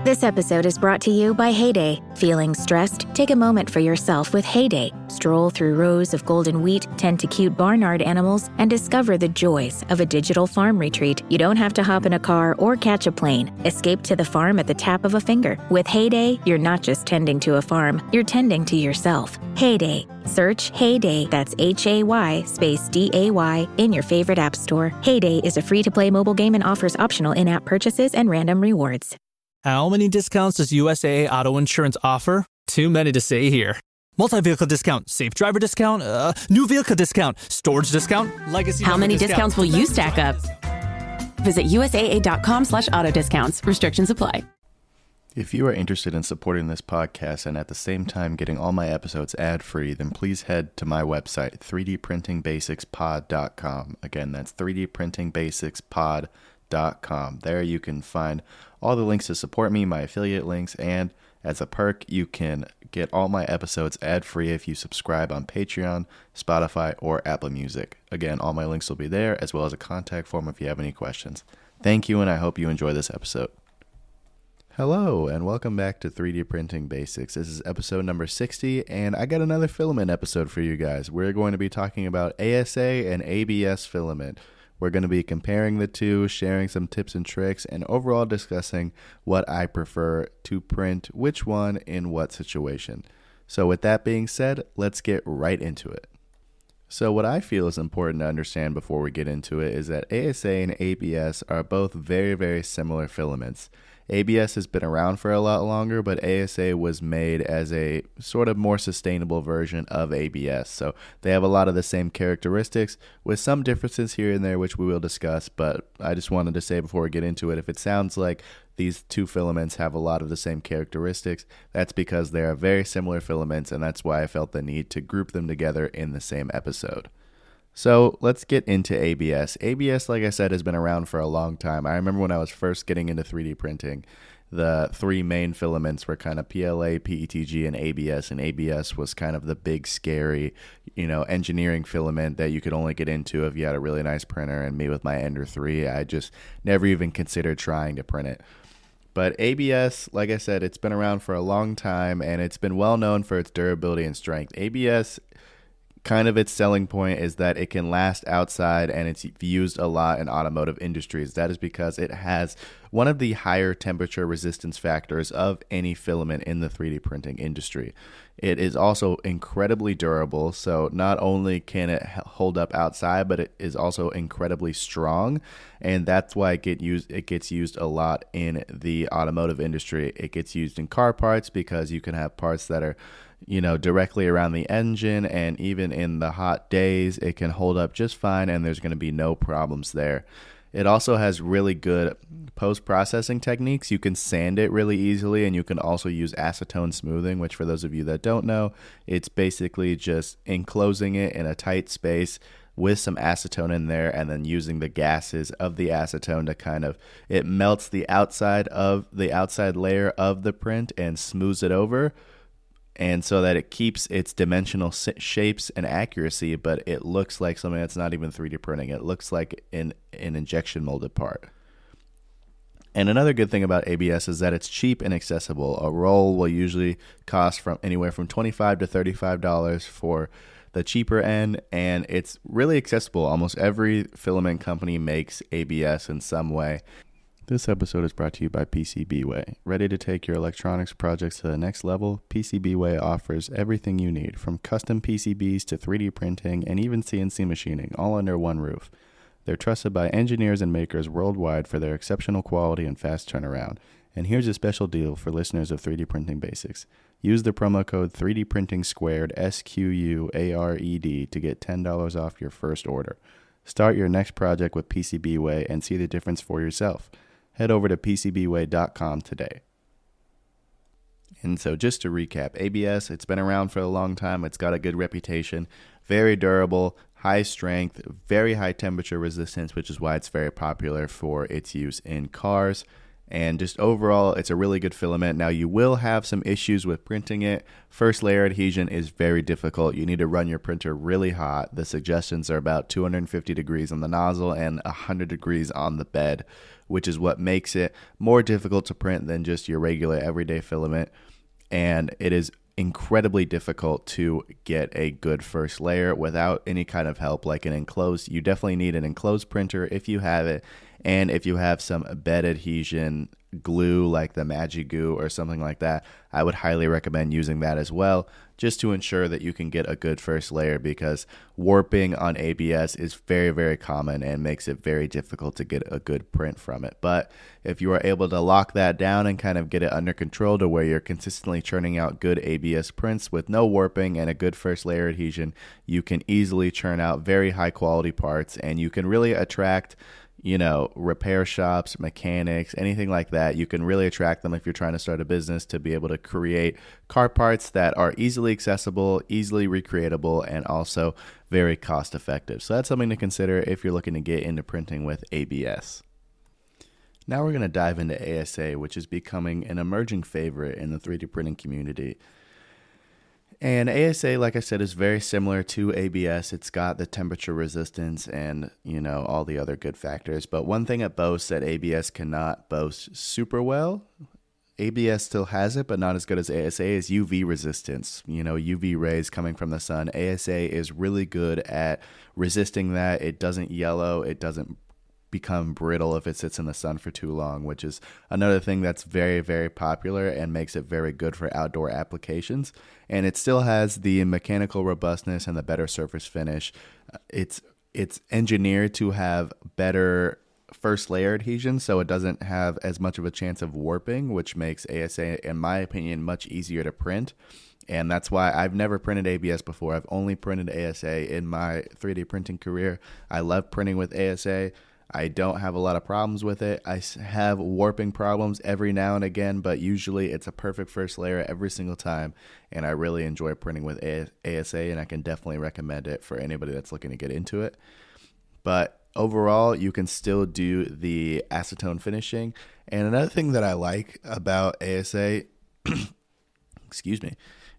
This episode is brought to you by Heyday. Feeling stressed? Take a moment for yourself with Heyday. Stroll through rows of golden wheat, tend to cute barnyard animals, and discover the joys of a digital farm retreat. You don't have to hop in a car or catch a plane. Escape to the farm at the tap of a finger. With Heyday, you're not just tending to a farm, you're tending to yourself. Heyday. Search Heyday, that's Hay space DAY, in your favorite app store. Heyday is a free-to-play mobile game and offers optional in-app purchases and random rewards. How many discounts does USAA Auto Insurance offer? Too many to say here. Multi-vehicle discount, safe driver discount, new vehicle discount, storage discount, legacy. How many discounts will you stack up? Visit USAA.com/auto discounts. Restrictions apply. If you are interested in supporting this podcast and at the same time getting all my episodes ad-free, then please head to my website, 3dprintingbasicspod.com. Again, that's 3dprintingbasicspod.com. There you can find all the links to support me, my affiliate links, and as a perk, you can get all my episodes ad-free if you subscribe on Patreon, Spotify, or Apple Music. Again, all my links will be there, as well as a contact form if you have any questions. Thank you, and I hope you enjoy this episode. Hello, and welcome back to 3D Printing Basics. This is episode number 60, and I got another filament episode for you guys. We're going to be talking about ASA and ABS filament. We're going to be comparing the two, sharing some tips and tricks, and overall discussing what I prefer to print, which one in what situation. So with that being said, let's get right into it. So what I feel is important to understand before we get into it is that ASA and ABS are both very, very similar filaments. ABS has been around for a lot longer, but ASA was made as a sort of more sustainable version of ABS. So they have a lot of the same characteristics with some differences here and there, which we will discuss. But I just wanted to say before we get into it, if it sounds like these two filaments have a lot of the same characteristics, that's because they are very similar filaments, and that's why I felt the need to group them together in the same episode. So let's get into ABS. ABS, like I said, has been around for a long time. I remember when I was first getting into 3D printing, the three main filaments were kind of PLA, PETG, and ABS was kind of the big, scary, engineering filament that you could only get into if you had a really nice printer. And me with my Ender 3, I just never even considered trying to print it. But ABS, like I said, it's been around for a long time, and it's been well known for its durability and strength. ABS, kind of its selling point is that it can last outside, and it's used a lot in automotive industries. That is because it has one of the higher temperature resistance factors of any filament in the 3D printing industry. It is also incredibly durable, so not only can it hold up outside, but it is also incredibly strong, and that's why it gets used a lot in the automotive industry. It gets used in car parts because you can have parts that are directly around the engine, and even in the hot days, it can hold up just fine, and there's going to be no problems there. It also has really good post-processing techniques. You can sand it really easily, and you can also use acetone smoothing, which for those of you that don't know, it's basically just enclosing it in a tight space with some acetone in there, and then using the gases of the acetone to it melts the outside layer of the print and smooths it over, and so that it keeps its dimensional shapes and accuracy, but it looks like something that's not even 3D printing. It looks like an injection molded part. And another good thing about ABS is that it's cheap and accessible. A roll will usually cost from anywhere from $25 to $35 for the cheaper end, and it's really accessible. Almost every filament company makes ABS in some way. This episode is brought to you by PCBWay. Ready to take your electronics projects to the next level? PCBWay offers everything you need, from custom PCBs to 3D printing and even CNC machining, all under one roof. They're trusted by engineers and makers worldwide for their exceptional quality and fast turnaround. And here's a special deal for listeners of 3D Printing Basics. Use the promo code 3DPrinting2, SQUARED, to get $10 off your first order. Start your next project with PCBWay and see the difference for yourself. Head over to PCBWay.com today. And so just to recap, ABS, it's been around for a long time. It's got a good reputation, very durable, high strength, very high temperature resistance, which is why it's very popular for its use in cars. And just overall, it's a really good filament. Now, you will have some issues with printing it. First layer adhesion is very difficult. You need to run your printer really hot. The suggestions are about 250 degrees on the nozzle and 100 degrees on the bed, which is what makes it more difficult to print than just your regular everyday filament. And it is incredibly difficult to get a good first layer without any kind of help like an enclosed. You definitely need an enclosed printer if you have it. And if you have some bed adhesion glue like the Magic Goo or something like that, I would highly recommend using that as well, just to ensure that you can get a good first layer, because warping on ABS is very, very common and makes it very difficult to get a good print from it. But if you are able to lock that down and kind of get it under control to where you're consistently churning out good ABS prints with no warping and a good first layer adhesion, you can easily churn out very high quality parts, and you can really attract repair shops, mechanics, anything like that. You can really attract them if you're trying to start a business, to be able to create car parts that are easily accessible, easily recreatable, and also very cost effective. So that's something to consider if you're looking to get into printing with ABS. Now we're going to dive into ASA, which is becoming an emerging favorite in the 3D printing community. And ASA, like I said, is very similar to ABS. It's got the temperature resistance and, all the other good factors. But one thing it boasts that ABS cannot boast super well, ABS still has it, but not as good as ASA, is UV resistance. UV rays coming from the sun. ASA is really good at resisting that. It doesn't yellow. It doesn't become brittle if it sits in the sun for too long, which is another thing that's very, very popular and makes it very good for outdoor applications. And it still has the mechanical robustness and the better surface finish. It's engineered to have better first layer adhesion, so it doesn't have as much of a chance of warping, which makes ASA, in my opinion, much easier to print. And that's why I've never printed ABS before. I've only printed ASA in my 3D printing career. I love printing with ASA. I don't have a lot of problems with it. I have warping problems every now and again, but usually it's a perfect first layer every single time, and I really enjoy printing with ASA, and I can definitely recommend it for anybody that's looking to get into it. But overall, you can still do the acetone finishing. And another thing that I like about ASA, excuse me,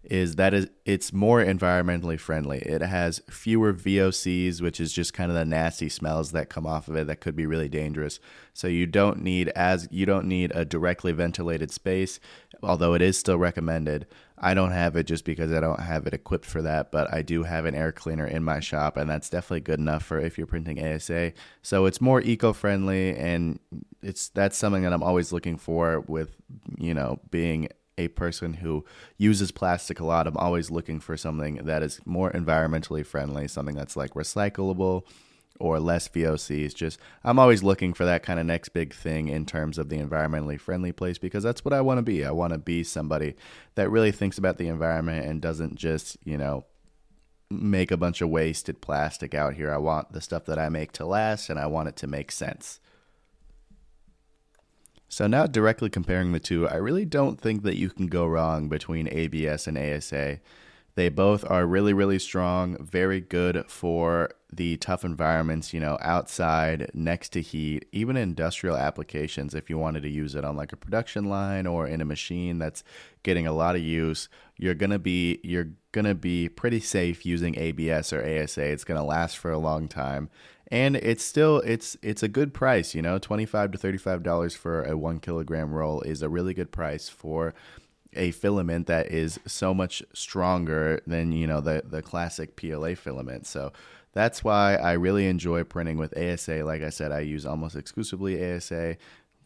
is that it's more environmentally friendly. It has fewer VOCs, which is just kind of the nasty smells that come off of it that could be really dangerous. So you don't need a directly ventilated space, although it is still recommended. I don't have it just because I don't have it equipped for that, but I do have an air cleaner in my shop, and that's definitely good enough for if you're printing ASA. So it's more eco-friendly, and that's something that I'm always looking for with, being a person who uses plastic a lot. I'm always looking for something that is more environmentally friendly, something that's like recyclable or less VOCs. I'm always looking for that kind of next big thing in terms of the environmentally friendly place, because that's what I want to be. I want to be somebody that really thinks about the environment and doesn't just, make a bunch of wasted plastic out here. I want the stuff that I make to last, and I want it to make sense. So now, directly comparing the two, I really don't think that you can go wrong between ABS and ASA. They both are really, really strong, very good for the tough environments, outside, next to heat, even industrial applications. If you wanted to use it on like a production line or in a machine that's getting a lot of use, you're gonna be pretty safe using ABS or ASA. It's gonna last for a long time. And it's a good price, $25 to $35 for a 1 kilogram roll is a really good price for a filament that is so much stronger than, the classic PLA filament. So that's why I really enjoy printing with ASA. Like I said, I use almost exclusively ASA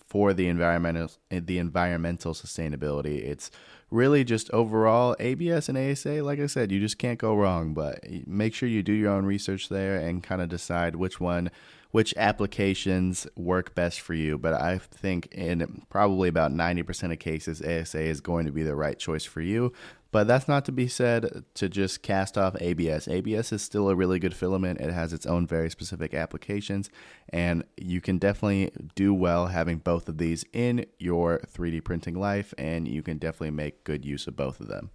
for the environmental sustainability. It's really just overall ABS and ASA, like I said, you just can't go wrong, but make sure you do your own research there and kind of decide which applications work best for you. But I think in probably about 90% of cases, ASA is going to be the right choice for you. But that's not to be said to just cast off ABS. ABS is still a really good filament. It has its own very specific applications, and you can definitely do well having both of these in your 3D printing life, and you can definitely make good use of both of them.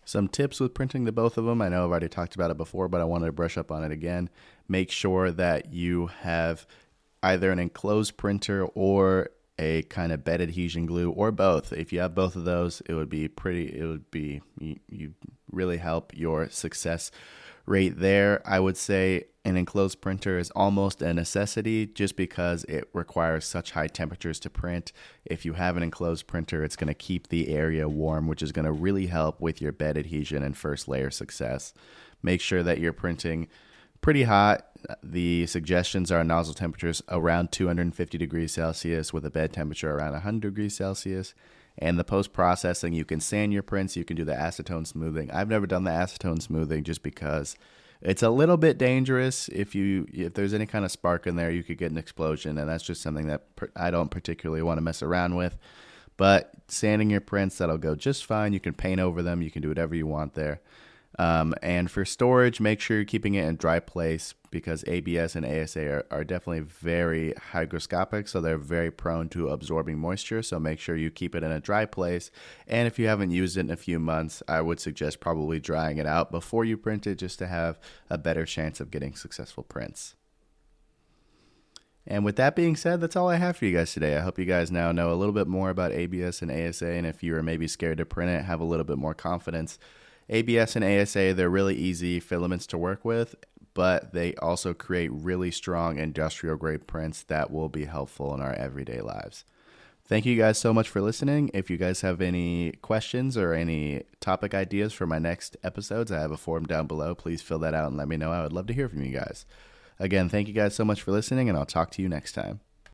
Some tips with printing the both of them. I know I've already talked about it before, but I wanted to brush up on it again. Make sure that you have either an enclosed printer or a kind of bed adhesion glue, or both. If you have both of those, you really help your success rate there. I would say an enclosed printer is almost a necessity just because it requires such high temperatures to print. If you have an enclosed printer, it's going to keep the area warm, which is going to really help with your bed adhesion and first layer success. Make sure that you're printing pretty hot. The suggestions are nozzle temperatures around 250 degrees Celsius with a bed temperature around 100 degrees Celsius. And the post-processing, you can sand your prints, you can do the acetone smoothing. I've never done the acetone smoothing just because it's a little bit dangerous. If there's any kind of spark in there, you could get an explosion, and that's just something that I don't particularly want to mess around with. But sanding your prints, that'll go just fine. You can paint over them. You can do whatever you want there. And for storage, make sure you're keeping it in a dry place because ABS and ASA are definitely very hygroscopic, so they're very prone to absorbing moisture. So make sure you keep it in a dry place. And if you haven't used it in a few months, I would suggest probably drying it out before you print it just to have a better chance of getting successful prints. And with that being said, that's all I have for you guys today. I hope you guys now know a little bit more about ABS and ASA, and if you are maybe scared to print it, have a little bit more confidence. ABS and ASA, they're really easy filaments to work with, but they also create really strong industrial grade prints that will be helpful in our everyday lives. Thank you guys so much for listening. If you guys have any questions or any topic ideas for my next episodes, I have a form down below. Please fill that out and let me know. I would love to hear from you guys. Again, thank you guys so much for listening, and I'll talk to you next time.